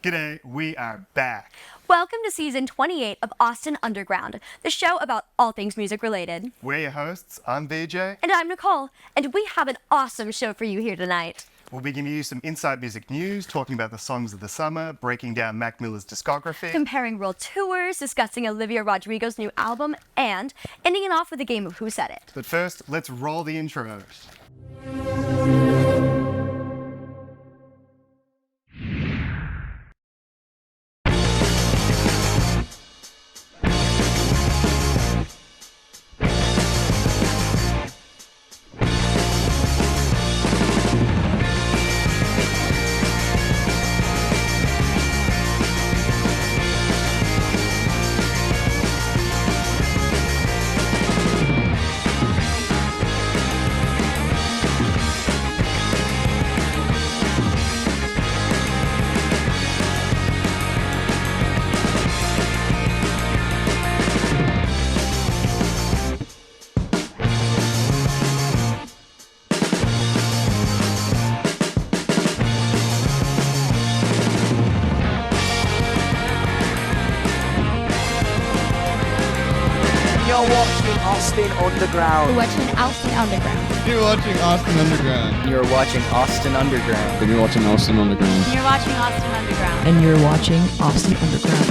G'day, we are back. Welcome to season 28 of Austin Underground, the show about all things music related. We're your hosts. I'm VJ. And I'm Nicole, and we have an awesome show for you here tonight. We'll be giving you some inside music news, talking about the songs of the summer, breaking down Mac Miller's discography, Comparing world tours, discussing Olivia Rodrigo's new album, and ending it off with a game of Who Said It. But first, let's roll the intros. You're watching Austin Underground. We're watching Austin Underground. You're watching Austin Underground. You're watching Austin Underground. And you're watching Austin Underground. You're watching Austin Underground. And you're watching Austin Underground.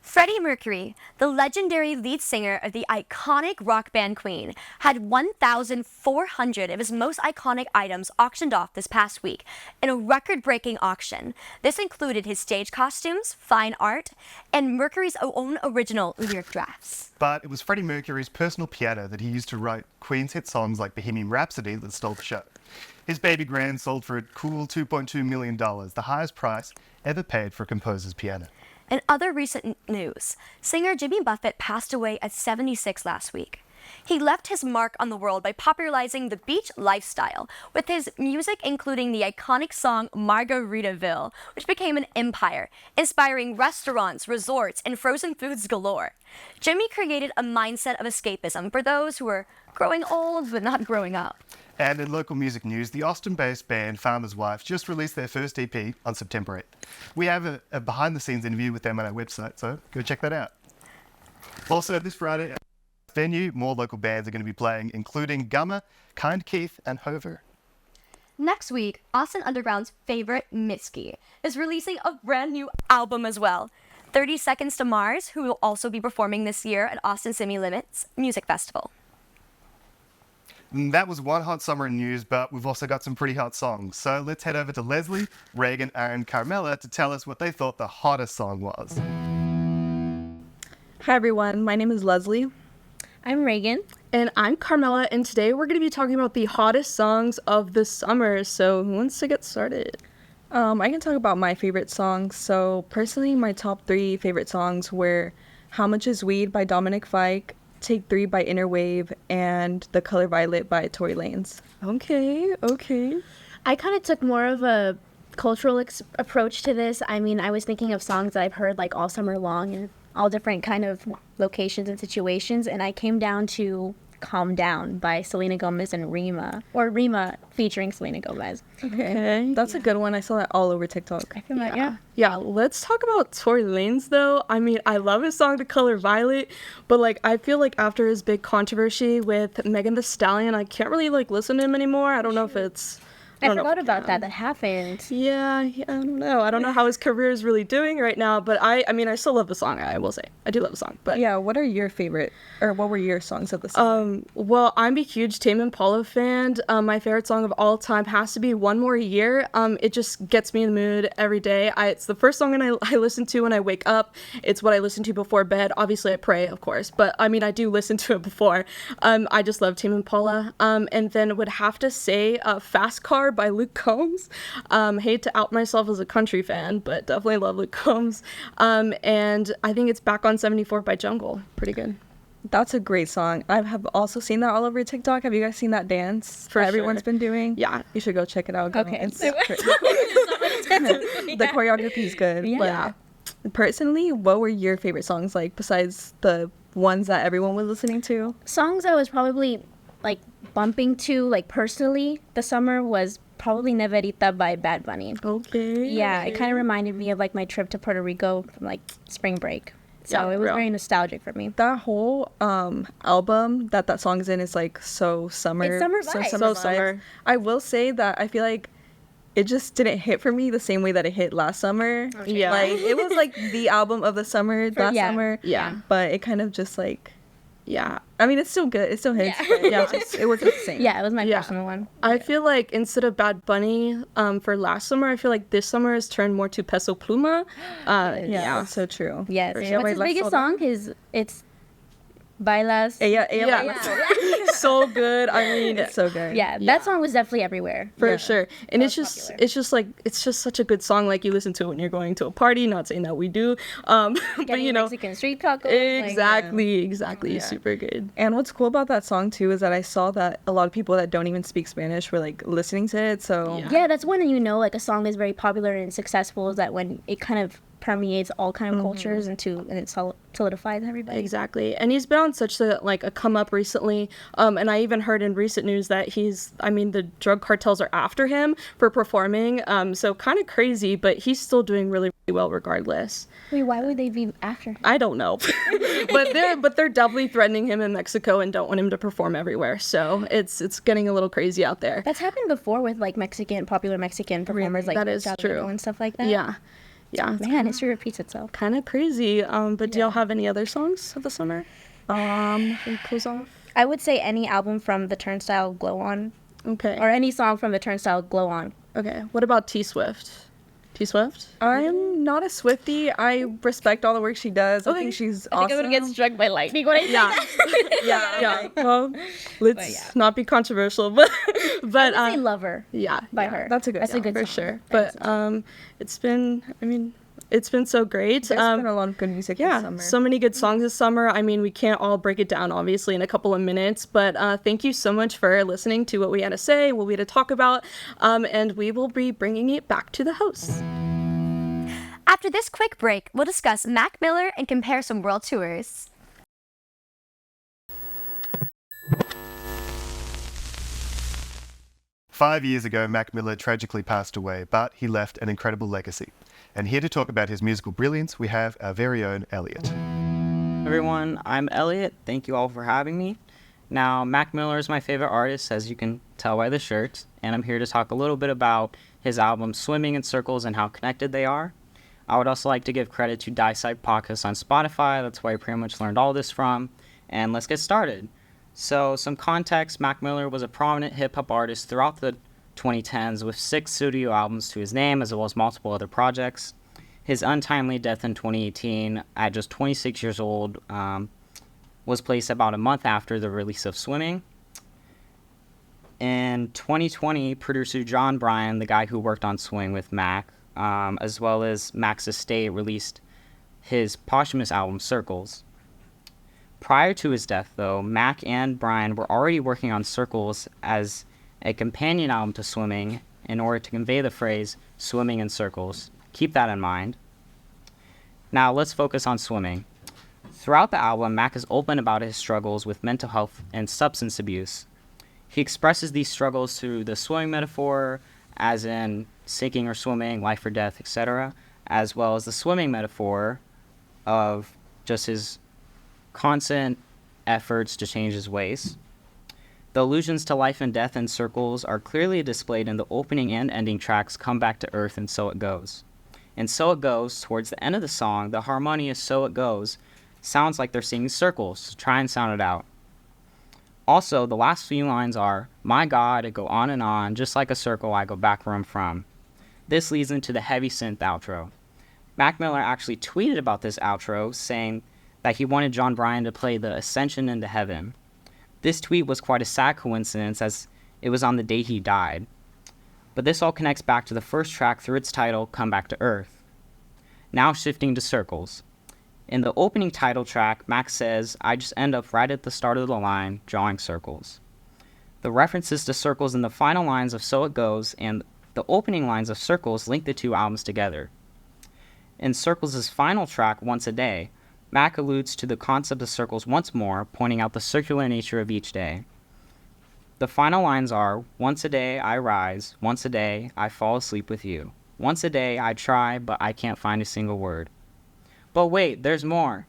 Freddie Mercury, the legendary lead singer of the iconic rock band Queen, had 1,400 of his most iconic items auctioned off this past week in a record-breaking auction. This included his stage costumes, fine art, and Mercury's own original lyric drafts. But it was Freddie Mercury's personal piano that he used to write Queen's hit songs like Bohemian Rhapsody that stole the show. His baby grand sold for a cool $2.2 million, the highest price ever paid for a composer's piano. In other recent news, singer Jimmy Buffett passed away at 76 last week. He left his mark on the world by popularizing the beach lifestyle, with his music including the iconic song Margaritaville, which became an empire, inspiring restaurants, resorts, and frozen foods galore. Jimmy created a mindset of escapism for those who are growing old but not growing up. And in local music news, the Austin-based band Farmer's Wife just released their first EP on September 8th. We have a behind-the-scenes interview with them on our website, so go check that out. Also, this Friday at the venue, more local bands are going to be playing, including Gummer, Kind Keith, and Hover. Next week, Austin Underground's favorite, Mitski, is releasing a brand new album as well. 30 Seconds to Mars, who will also be performing this year at Austin Semi Limits Music Festival. And that was one hot summer in news, but we've also got some pretty hot songs. So let's head over to Leslie, Reagan, and Carmela to tell us what they thought the hottest song was. Hi everyone, my name is Leslie. I'm Reagan. And I'm Carmela, and today we're going to be talking about the hottest songs of the summer. So who wants to get started? I can talk about my favorite songs. So personally, my top 3 favorite songs were How Much Is Weed by Dominic Fike, Take 3 by Inner Wave, and The Color Violet by Tory Lanez. Okay. I kind of took more of a cultural approach to this. I mean, I was thinking of songs that I've heard like all summer long in all different kind of locations and situations, and I came down to Calm Down by Selena Gomez and Rima, or Rima featuring Selena Gomez. Okay. That's a good one. I saw that all over TikTok. I feel like, yeah. Yeah, let's talk about Tory Lanez though. I mean, I love his song The Color Violet, but like I feel like after his big controversy with Megan Thee Stallion, I can't really like listen to him anymore. I don't know if it's I forgot about that. That happened. Yeah, I don't know. I don't know how his career is really doing right now, but I mean, I still love the song, I will say. I do love the song, but Yeah, what are your favorite, or what were your songs of the summer? Well, I'm a huge Tame Impala fan. My favorite song of all time has to be One More Year. It just gets me in the mood every day. It's the first song I listen to when I wake up. It's what I listen to before bed. Obviously, I pray, of course, but I mean, I do listen to it before. I just love Tame Impala. And then would have to say Fast Car by Luke Combs. Hate to out myself as a country fan, but definitely love Luke Combs. And I think it's Back on 74 by Jungle. Pretty good. That's a great song. I have also seen that all over TikTok. Have you guys seen that dance For everyone's sure. been doing? Yeah. You should go check it out. girl. Okay. It's great. The choreography is good. Yeah. But personally, what were your favorite songs like besides the ones that everyone was listening to? Songs I was probably like bumping to like personally this summer was probably Neverita by Bad Bunny. Okay. Yeah, it kind of reminded me of like my trip to Puerto Rico from like spring break. So Yeah, it was real. very nostalgic for me. That whole album that song's in is like so summer. It's summer So vibes. summer So vibes. summer. I will say that I feel like it just didn't hit for me the same way that it hit last summer. Yeah. Like it was like the album of the summer last yeah. summer. Yeah. But it kind of just like, Yeah. I mean, it's still good. It still hits. Yeah. But yeah, it wasn't the same. Yeah, it was my Yeah. personal one. I feel like instead of Bad Bunny for last summer, I feel like this summer has turned more to Peso Pluma. Yeah, that's so true. Yes. For What's sure. his Wait, let's biggest hold on. song? It's Bailas. Yeah, So good. I mean, It's so good. Yeah, that song was definitely everywhere. for sure. And it's was just popular. it's just such a good song. Like you listen to it when you're going to a party. Not saying that we do, but Getting you know, Mexican street tacos. like, exactly, super good. And what's cool about that song too is that I saw that a lot of people that don't even speak Spanish were like listening to it. So yeah, that's when you know like a song is very popular and successful is that when it kind of permeates all kind of cultures and it solidifies everybody. Exactly, and he's been on such a come up recently. And I even heard in recent news that the drug cartels are after him for performing. So kind of crazy, but he's still doing really, really well regardless. Wait, why would they be after? I don't know, but they're definitely threatening him in Mexico and don't want him to perform everywhere. So it's getting a little crazy out there. That's happened before with like popular Mexican performers like That is Chalo true. and stuff like that. Yeah. Man, history repeats itself. Kind of crazy. But do y'all have any other songs of the summer? We close off. I would say any album from the Turnstile Glow On, Okay. or any song from the Turnstile Glow On. Okay. What about T Swift? T Swift? I'm not a Swiftie. I respect all the work she does. I think she's awesome. struck by lightning when I Yeah. Well, let's not be controversial, but I love her yeah, by her. That's a good song, good for song. sure. But it's been so great. There's been a lot of good music this summer. So many good songs this summer. I mean, we can't all break it down, obviously, in a couple of minutes, but thank you so much for listening to what we had to say, what we had to talk about, and we will be bringing it back to the hosts. After this quick break, we'll discuss Mac Miller and compare some world tours. Five years ago, Mac Miller tragically passed away, but he left an incredible legacy. And here to talk about his musical brilliance, we have our very own Elliot. Everyone, I'm Elliot. Thank you all for having me. Now, Mac Miller is my favorite artist, as you can tell by the shirt, and I'm here to talk a little bit about his album Swimming in Circles and how connected they are. I would also like to give credit to Dissect Podcast on Spotify. That's where I pretty much learned all this from. And let's get started. So, some context, Mac Miller was a prominent hip-hop artist throughout the 2010s with 6 studio albums to his name, as well as multiple other projects. His untimely death in 2018, at just 26 years old, was placed about a month after the release of Swimming. In 2020, producer John Bryan, the guy who worked on Swing with Mac, as well as Mac's estate, released his posthumous album Circles. Prior to his death, though, Mac and Bryan were already working on Circles as a companion album to Swimming in order to convey the phrase swimming in circles. Keep that in mind. Now let's focus on Swimming. Throughout the album, Mac is open about his struggles with mental health and substance abuse. He expresses these struggles through the swimming metaphor, as in sinking or swimming, life or death, etc., as well as the swimming metaphor of just his constant efforts to change his ways. The allusions to life and death in Circles are clearly displayed in the opening and ending tracks Come Back to Earth and So It Goes. And So It Goes, towards the end of the song, the harmonious So It Goes sounds like they're singing circles, so try and sound it out. Also, the last few lines are, My God, I go on and on, just like a circle I go back where I'm from. This leads into the heavy synth outro. Mac Miller actually tweeted about this outro, saying that he wanted John Bryan to play the Ascension into Heaven. This tweet was quite a sad coincidence, as it was on the day he died. But this all connects back to the first track through its title, Come Back to Earth. Now shifting to Circles. In the opening title track, Mac says, I just end up right at the start of the line, drawing circles. The references to circles in the final lines of So It Goes and the opening lines of Circles link the two albums together. In Circles' final track, Once a Day, Mac alludes to the concept of circles once more, pointing out the circular nature of each day. The final lines are, once a day I rise, once a day I fall asleep with you. Once a day I try, but I can't find a single word. But wait, there's more.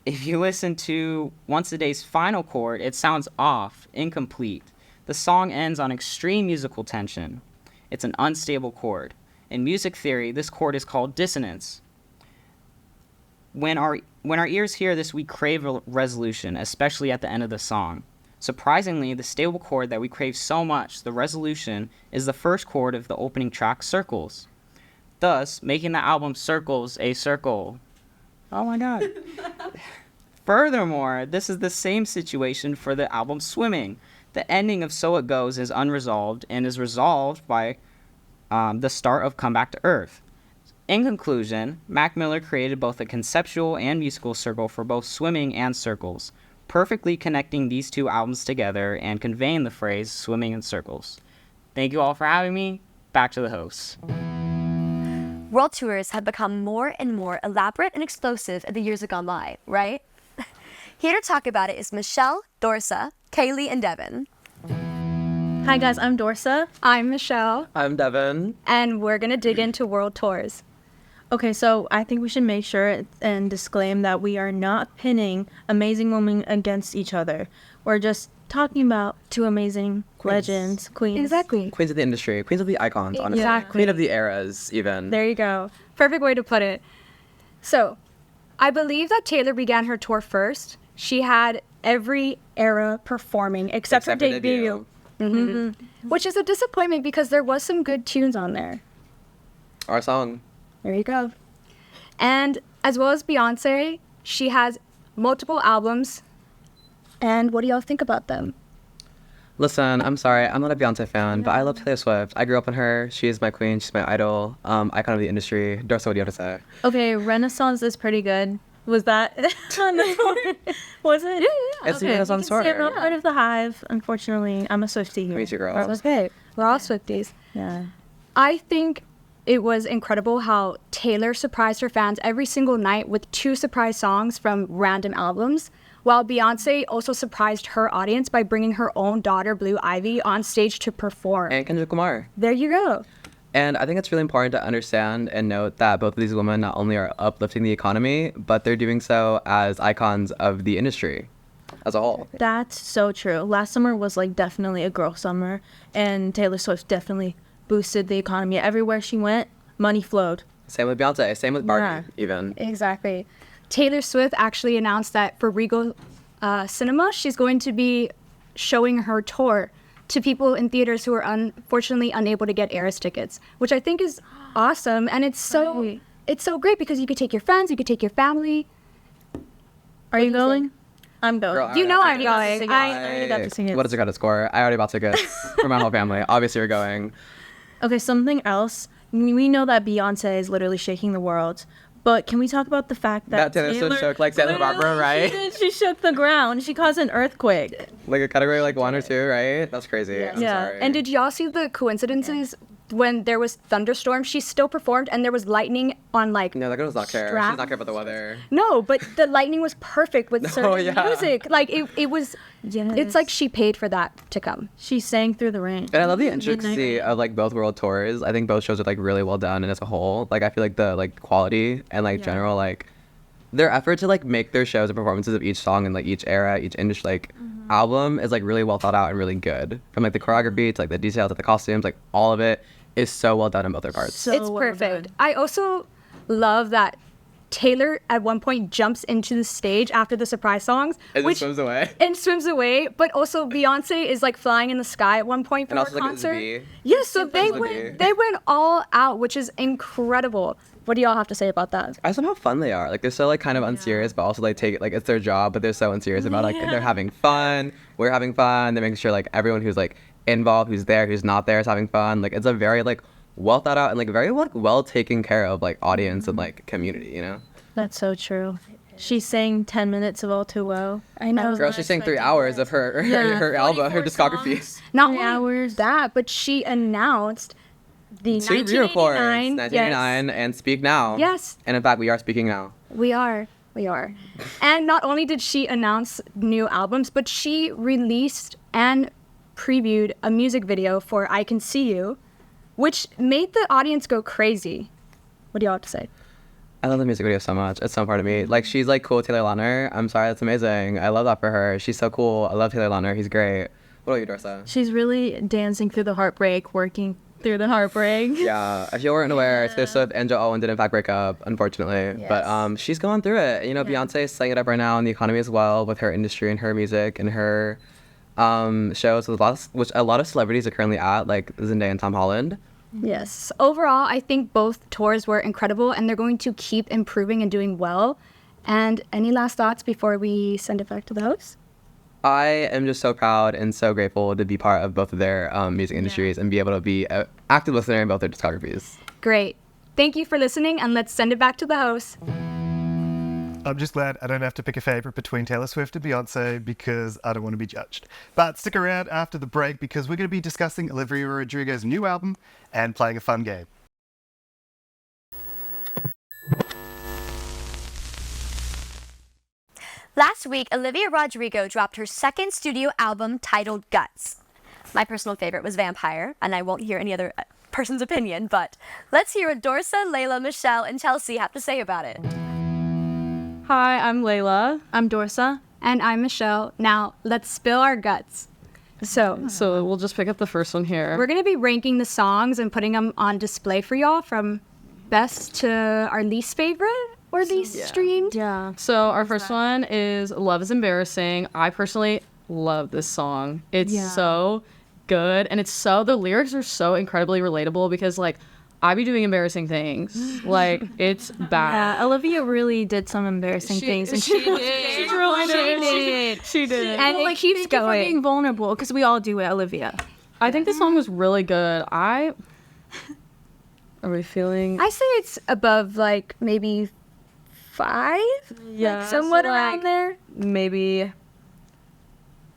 If you listen to Once a Day's final chord, it sounds off, incomplete. The song ends on extreme musical tension. It's an unstable chord. In music theory, this chord is called dissonance. When our ears hear this, we crave resolution, especially at the end of the song. Surprisingly, the stable chord that we crave so much, the resolution, is the first chord of the opening track, Circles. Thus, making the album Circles a circle. Oh my god. Furthermore, this is the same situation for the album Swimming. The ending of So It Goes is unresolved and is resolved by the start of Come Back to Earth. In conclusion, Mac Miller created both a conceptual and musical circle for both Swimming and Circles, perfectly connecting these two albums together and conveying the phrase swimming in circles. Thank you all for having me. Back to the hosts. World tours have become more and more elaborate and explosive as the years have gone by, right? Here to talk about it is Michelle, Dorsa, Kaylee, and Devin. Hi guys, I'm Dorsa. I'm Michelle, I'm Devin. and we're gonna dig into world tours. Okay, so I think we should make sure and disclaim that we are not pinning amazing women against each other. We're just talking about two amazing legends, queens. Exactly. Queens of the industry, queens of the icons, honestly. Exactly. Queen of the eras, even. There you go. Perfect way to put it. So, I believe that Taylor began her tour first. She had every era performing except her debut. Which is a disappointment because there was some good tunes on there. Our song. There you go. And as well as Beyonce, she has multiple albums. And what do y'all think about them? Listen, I'm sorry, I'm not a Beyonce fan, but I love Taylor Swift. I grew up on her. She is my queen. She's my idol. Icon of the industry. Dorsa, what do you have to say? Okay, Renaissance is pretty good. Was that on the tour? Was it? Yeah. It's the Renaissance tour. I'm not part of the Hive, unfortunately. I'm a Swiftie here. Me too, girl. Okay, we're all Swifties. Yeah. I think it was incredible how Taylor surprised her fans every single night with 2 surprise songs from random albums, while Beyonce also surprised her audience by bringing her own daughter, Blue Ivy, on stage to perform. And Kendrick Lamar. There you go. And I think it's really important to understand and note that both of these women not only are uplifting the economy, but they're doing so as icons of the industry as a whole. That's so true. Last summer was like definitely a girl summer, and Taylor Swift definitely boosted the economy. Everywhere she went, money flowed. Same with Beyonce. Same with Barbie, Yeah. even. Exactly. Taylor Swift actually announced that for Regal Cinema, she's going to be showing her tour to people in theaters who are unfortunately unable to get Eras tickets, which I think is awesome. And it's so great because you could take your friends, you could take your family. Are you going? I'm going. Girl, You know I'm I already going. I got to sing it. What does it got to score? I already bought tickets for my whole family. Obviously, we're going. Okay, something else. We know that Beyonce is literally shaking the world, but can we talk about the fact that Taylor Swift shook like Santa Barbara, right? She shook the ground. She caused an earthquake. Like a category like 1 or 2, right? That's crazy. I'm Yeah. sorry. And did y'all see the coincidences when there was thunderstorms? She still performed and there was lightning on like No, that girl does not care. She strap- does not care about the weather. No, but the lightning was perfect with certain yeah. music. Like it was. It's like she paid for that to come. She sang through the rain. And I love the intricacy of like both world tours. I think both shows are like really well done and as a whole. Like I feel like the like quality and like general like their effort to like make their shows and performances of each song and like each era, each industry like album is like really well thought out and really good. From like the choreography to like the details of the costumes, like all of it is so well done in both their parts. So It's well perfect. done. I also love that Taylor at one point jumps into the stage after the surprise songs, And it swims away. and swims away. But also Beyonce is like flying in the sky at one point for And her also like concert. a V. Yes, so Super they went all out, which is incredible. What do y'all have to say about that? I just love how fun they are. Like they're so like kind of unserious, but also like take it like it's their job, but they're so unserious about like they're having fun. We're having fun. They're making sure like everyone who's like involved, who's there, who's not there, is having fun. Like it's a very like well thought out and like very like well taken care of like audience and like community. You know. That's so true. She sang 10 minutes of All Too Well. I know. Girl, she sang 3 hours of her her album, her discography. Not 3 only hours. that, but she announced the 2 re-records, 1989. 1989, and Speak Now. Yes. And in fact, we are speaking now. We are. And not only did she announce new albums, but she released and previewed a music video for I Can See You, which made the audience go crazy. What do y'all have to say? I love the music video so much. It's so part of me. Like, she's like cool Taylor Lautner. I'm sorry, that's amazing. I love that for her. She's so cool. I love Taylor Lautner. He's great. What about you, Dorsa? She's really dancing through the heartbreak, working through the heartbreak. Yeah, if you weren't aware, Taylor Swift and Joe Owen did in fact break up, unfortunately. Yes. But she's going through it. You know, Beyonce is setting it up right now in the economy as well with her industry and her music and her shows, which a lot of celebrities are currently at, like Zendaya and Tom Holland. Yes. Overall, I think both tours were incredible, and they're going to keep improving and doing well. And any last thoughts before we send it back to the host? I am just so proud and so grateful to be part of both of their music industries and be able to be an active listener in both their discographies. Great. Thank you for listening, and let's send it back to the host. I'm just glad I don't have to pick a favorite between Taylor Swift and Beyonce because I don't want to be judged. But stick around after the break because we're going to be discussing Olivia Rodrigo's new album and playing a fun game. Last week, Olivia Rodrigo dropped her second studio album titled Guts. My personal favorite was Vampire, and I won't hear any other person's opinion, but let's hear what Dorsa, Layla, Michelle, and Chelsea have to say about it. Hi, I'm Layla. I'm Dorsa. And I'm Michelle. Now, let's spill our guts. So we'll just pick up the first one here. we're going to be ranking the songs and putting them on display for y'all from best to our least favorite or least streamed. Yeah. So our first one is Love is Embarrassing. I personally love this song. It's so good, and the lyrics are so incredibly relatable because, like, I be doing embarrassing things. Like, it's bad. Yeah, Olivia really did some embarrassing things. And She did. She did. And it keeps thank you for going. being vulnerable, because we all do it, Olivia. I think this song was really good. Are we feeling? I say it's above, like, maybe 5? Yeah. Somewhat so, around like, there. Maybe.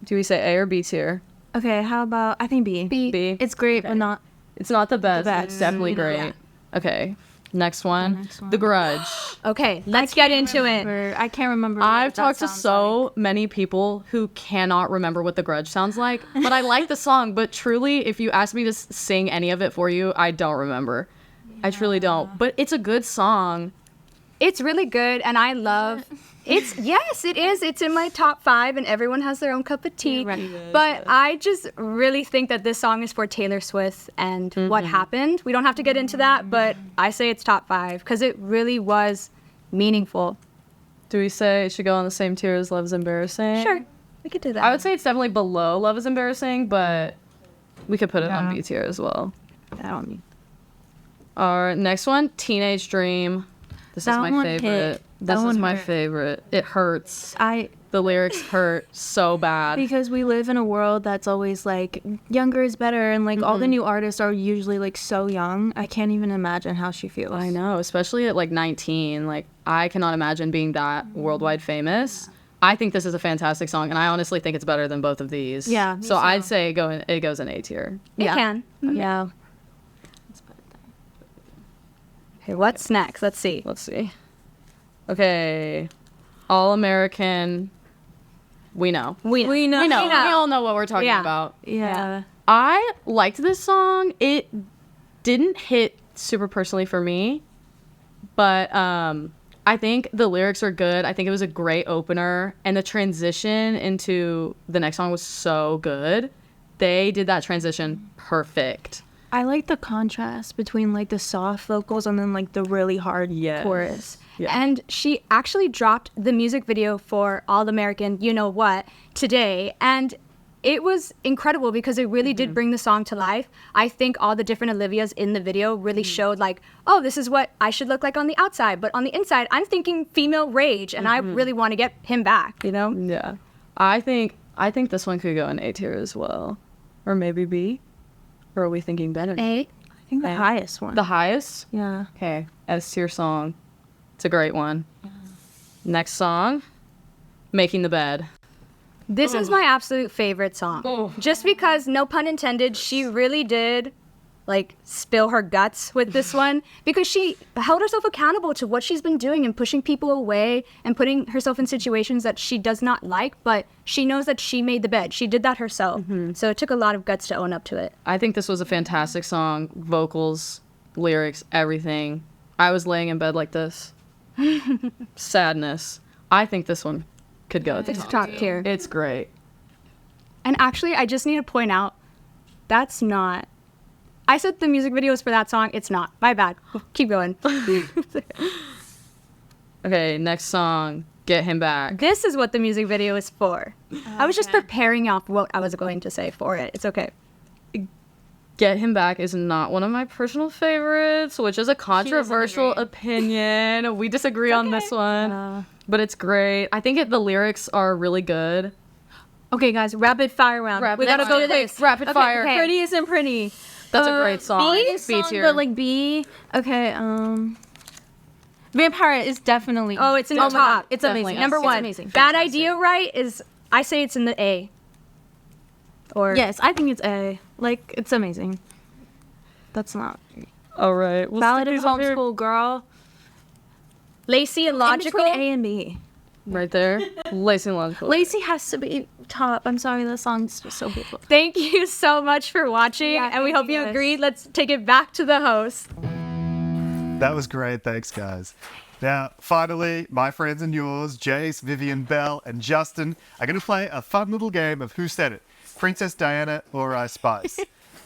Do we say A or B tier? Okay, how about, I think B. B. It's great, but not. It's not the best. best. It's definitely great. Yeah. Okay. Next one. The Grudge. Okay, let's get into it. I can't remember. I've what that talked to sounds so many people who cannot remember what The Grudge sounds like, but I like the song. But truly, if you ask me to sing any of it for you, I don't remember. I truly don't. But it's a good song. It's really good, and I love yes, it is. It's in my top 5, and everyone has their own cup of tea. But I just really think that this song is for Taylor Swift and what happened. We don't have to get into that, but I say it's top 5 because it really was meaningful. Do we say it should go on the same tier as Love is Embarrassing? Sure, we could do that. I would say it's definitely below Love is Embarrassing, but we could put it on B tier as well. I don't mean. Our next one, Teenage Dream. This is That my one favorite. hit. This That is one my hurt. favorite. It hurts. The lyrics hurt so bad. Because we live in a world that's always like younger is better, and like all the new artists are usually like so young. I can't even imagine how she feels. I know, especially at like 19. Like, I cannot imagine being that worldwide famous. I think this is a fantastic song, and I honestly think it's better than both of these. Yeah, me So too. I'd say it goes in A tier. It can. Yeah. Okay, what's next? Let's see. Let's see. Okay. All American. We know. We know. We know. We know. We know. We all know what we're talking Yeah. about. Yeah. I liked this song. It didn't hit super personally for me, but I think the lyrics are good. I think it was a great opener, and the transition into the next song was so good. They did that transition perfect. I like the contrast between like the soft vocals and then like the really hard chorus. Yeah. And she actually dropped the music video for All American You Know What today, and it was incredible because it really did bring the song to life. I think all the different Olivias in the video really showed like, oh, this is what I should look like on the outside, but on the inside, I'm thinking female rage, and I really want to get him back, you know? Yeah. I think this one could go in A tier as well. Or maybe B. Or are we thinking better? A. I think the highest one. The highest? Yeah. Okay. S tier song. It's a great one. Next song, Making the Bed. This is my absolute favorite song. Just because, no pun intended, she really did like spill her guts with this one because she held herself accountable to what she's been doing and pushing people away and putting herself in situations that she does not like, but she knows that she made the bed. She did that herself. So it took a lot of guts to own up to it. I think this was a fantastic song. Vocals, lyrics, everything. I was laying in bed like this. Sadness. I think this one could go at the It's top. top tier. It's great. And actually, I just need to point out, that's not... I said the music video was for that song. It's not. My bad. Keep going. Okay, next song, Get Him Back. This is what the music video is for. I was just preparing off what I was going to say for it. It's okay. Get Him Back is not one of my personal favorites, which is a controversial opinion. We disagree on this one, but it's great. I think the lyrics are really good. Okay, guys, rapid fire round. We gotta go quick. Rapid fire. okay. Pretty isn't pretty. That's a great song. B B song, tier. but like B. Okay. Vampire is definitely. Oh, it's in the my top. God, it's Definitely. amazing. Number It's one. amazing. Bad idea, right? Is I say it's in the A. Or Yes, I think it's A. Like it's amazing. That's not All right. We'll valid stick in these up here. homeschool, girl. Lacey and Logical. In between A and B. Right there. Lacey and Logical. Lacey has to be top. I'm sorry, the song's just so beautiful. Thank you so much for watching, Yeah, and we thank hope you you guys. agreed. Let's take it back to the host. That was great. Thanks, guys. Now, finally, my friends and yours, Jace, Vivian, Belle, and Justin, are going to play a fun little game of Who Said It? Princess Diana or Ice Spice?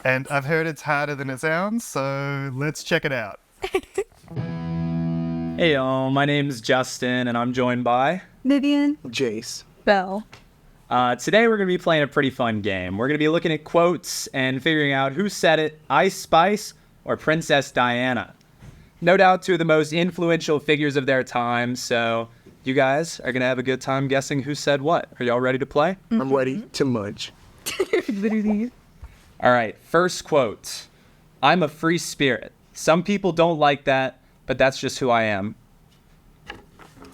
And I've heard it's harder than it sounds, so let's check it out. Hey y'all, my name's Justin and I'm joined by Vivian. Jace. Belle. Today we're going to be playing a pretty fun game. We're going to be looking at quotes and figuring out who said it, Ice Spice or Princess Diana. No doubt two of the most influential figures of their time, so you guys are going to have a good time guessing who said what. Are y'all ready to play? I'm ready to munch. All right, first quote. I'm a free spirit. Some people don't like that, but that's just who I am.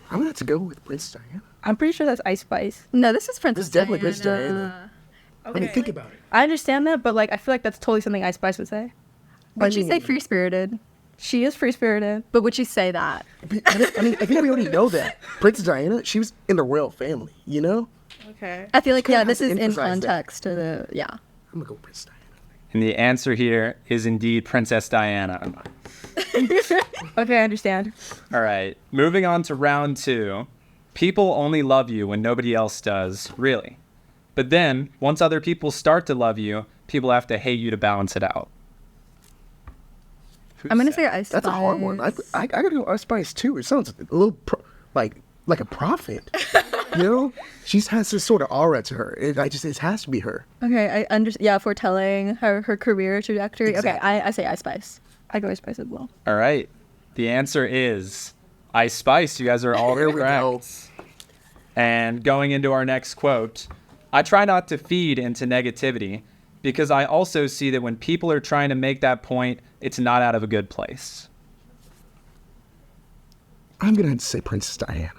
I'm gonna have to go with Princess Diana. I'm pretty sure that's Ice Spice. No, this is This Princess is definitely Princess Diana. I mean, think about it. I understand that, but like I feel like that's totally something Ice Spice would say. Would she say free spirited? She is free spirited. But would she say that? I mean, I think we already know that. Princess Diana, she was in the royal family, you know? Okay. I feel like, yeah, have this to is in emphasize that. context to the, yeah. I'm gonna go with Princess Diana. And the answer here is indeed Princess Diana. Okay, I understand. All right, moving on to round two. People only love you when nobody else does, really. But then, once other people start to love you, people have to hate you to balance it out. Who I'm going to said say it? Ice That's a hard one. I gotta go Ice Spice too. It sounds a little like a prophet. You know, she has this sort of aura to her. It has to be her. Okay, I understand. Yeah, foretelling her career trajectory. Exactly. Okay, I say Ice Spice. I go Ice Spice as well. All right, the answer is Ice Spice. You guys are all There we go. correct. And going into our next quote, I try not to feed into negativity because I also see that when people are trying to make that point, it's not out of a good place. I'm gonna have to say Princess Diana.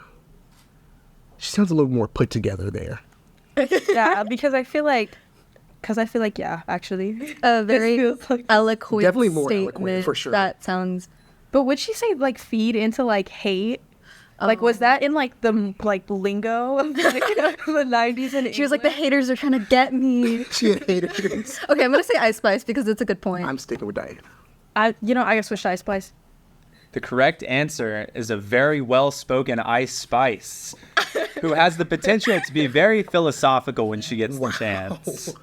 She sounds a little more put together there. Yeah, because I feel like, yeah, actually. A very feels like- eloquent Definitely more statement. eloquent, for sure. That sounds... But would she say like feed into like hate? Like was that in like the like lingo of like, the 90s and She was like, the haters are trying to get me. She had haters. Okay, I'm going to say Ice Spice because it's a good point. I'm sticking with Diana. I guess switch to Ice Spice. The correct answer is a very well-spoken Ice Spice, who has the potential to be very philosophical when she gets the chance.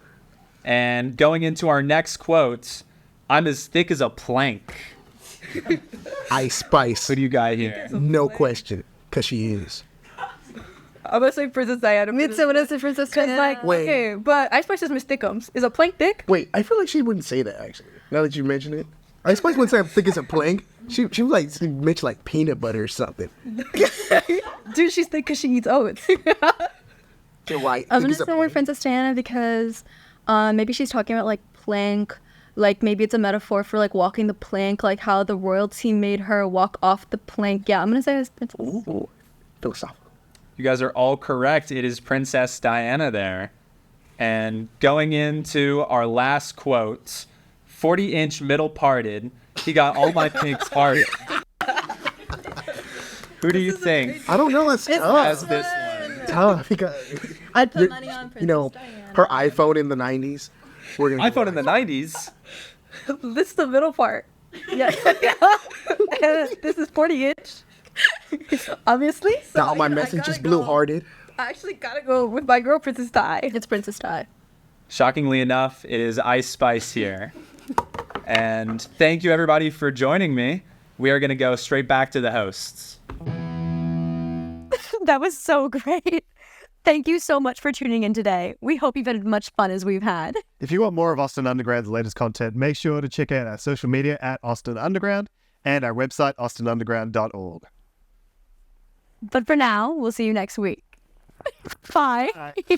And going into our next quote, I'm as thick as a plank. Ice Spice. Who do you got here? No question, because she is. I'm gonna say Princess Diana. Me too, what is it, Princess Cause Diana? like, Wait. okay, but Ice Spice is Miss Thickums. Is a plank thick? Wait, I feel like she wouldn't say that, actually. Now that you mention it. Ice Spice wouldn't say I'm thick as a plank. She would like she mentioned like peanut butter or something. Dude, she's thick because she eats oats. You're right. I'm thick gonna as a say more plank. Princess Diana because maybe she's talking about like plank, like maybe it's a metaphor for like walking the plank, like how the royalty made her walk off the plank. Yeah, I'm gonna say it's Princess. Ooh, philosophical. You guys are all correct. It is Princess Diana there. And going into our last quote, 40-inch middle parted. He got all my pinks parted. Who do you think I don't know. It's tough. has this one? Tough because I'd put you're- money on Princess you know, Diana. her iPhone in the 90s. We're gonna iPhone in the 90s. This is the middle part. Yes. This is 40-inch. Obviously. So, Now my I message gotta is blue go- hearted. I actually gotta go with my girl, Princess Di. It's Princess Di. Shockingly enough, it is Ice Spice here. And thank you everybody for joining me. We are going to go straight back to the hosts. That was so great. Thank you so much for tuning in today. We hope you've had as much fun as we've had. If you want more of Austin Underground's latest content, make sure to check out our social media at Austin Underground and our website, austinunderground.org. But for now, we'll see you next week. Bye. Bye.